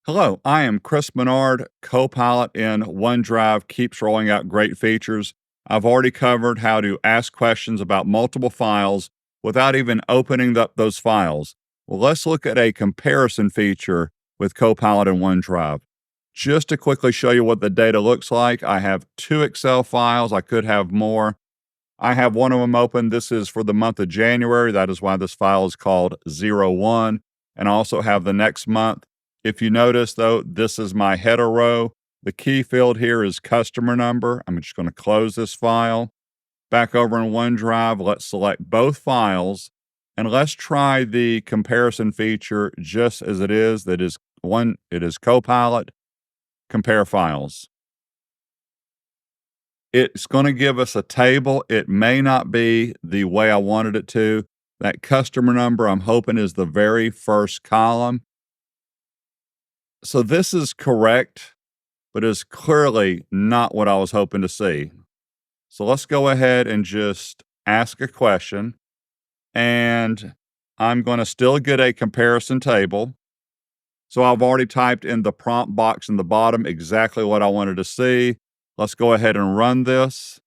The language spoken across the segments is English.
Hello, I am Chris Menard. Copilot in OneDrive keeps rolling out great features. I've already covered how to ask questions about multiple files without even opening up those files. Well, let's look at a comparison feature with Copilot in OneDrive. Just to quickly show you what the data looks like, I have two Excel files. I could have more. I have one of them open. This is for the month of January. That is why this file is called 01. And I also have the next month. If you notice, though, this is my header row. The key field here is customer number. I'm just going to close this file. Back over in OneDrive, let's select both files. And let's try the comparison feature just as it is. It is Copilot, compare files. It's going to give us a table. It may not be the way I wanted it to. That customer number, I'm hoping, is the very first column. So this is correct, but is clearly not what I was hoping to see. So let's go ahead and just ask a question. And I'm going to still get a comparison table. So I've already typed in the prompt box in the bottom exactly what I wanted to see. Let's go ahead and run this.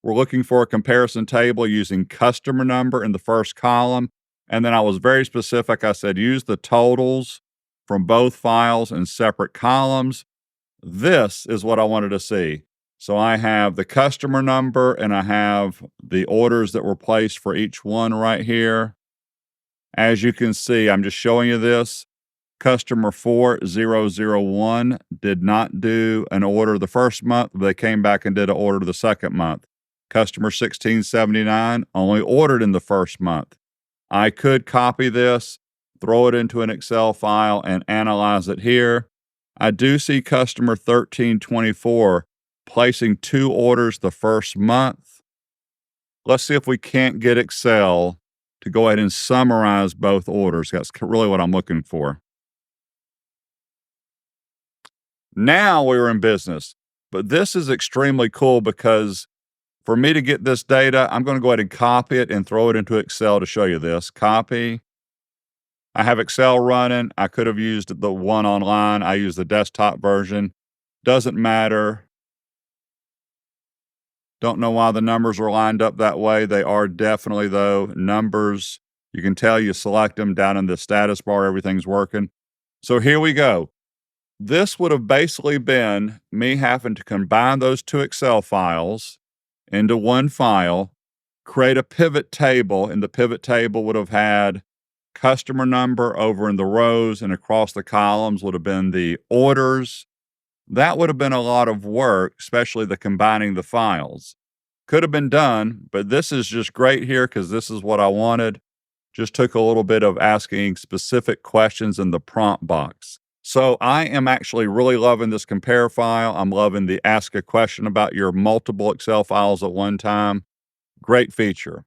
We're looking for a comparison table using customer number in the first column. And then I was very specific. I said, use the totals from both files in separate columns. This is what I wanted to see. So I have the customer number and I have the orders that were placed for each one right here. As you can see, I'm just showing you this. Customer 4001 did not do an order the first month, but they came back and did an order the second month. Customer 1679 only ordered in the first month. I could copy this, throw it into an Excel file, and analyze it here. I do see customer 1324 placing 2 orders the first month. Let's see if we can't get Excel to go ahead and summarize both orders. That's really what I'm looking for. Now we're in business. But this is extremely cool because for me to get this data, I'm going to go ahead and copy it and throw it into Excel to show you this. Copy. I have Excel running. I could have used the one online. I use the desktop version. Doesn't matter. Don't know why the numbers are lined up that way. They are definitely, though, numbers. You can tell you select them down in the status bar. Everything's working. So here we go. This would have basically been me having to combine those two Excel files into one file, create a pivot table, and the pivot table would have had customer number over in the rows, and across the columns would have been the orders. That would have been a lot of work, especially the combining the files. Could have been done, but this is just great here because this is what I wanted. Just took a little bit of asking specific questions in the prompt box. So I am actually really loving this compare file. I'm loving the ask a question about your multiple Excel files at one time. Great feature.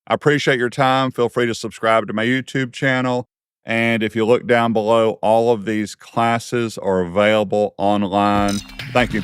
I appreciate your time. Feel free to subscribe to my YouTube channel. And if you look down below, all of these classes are available online. Thank you.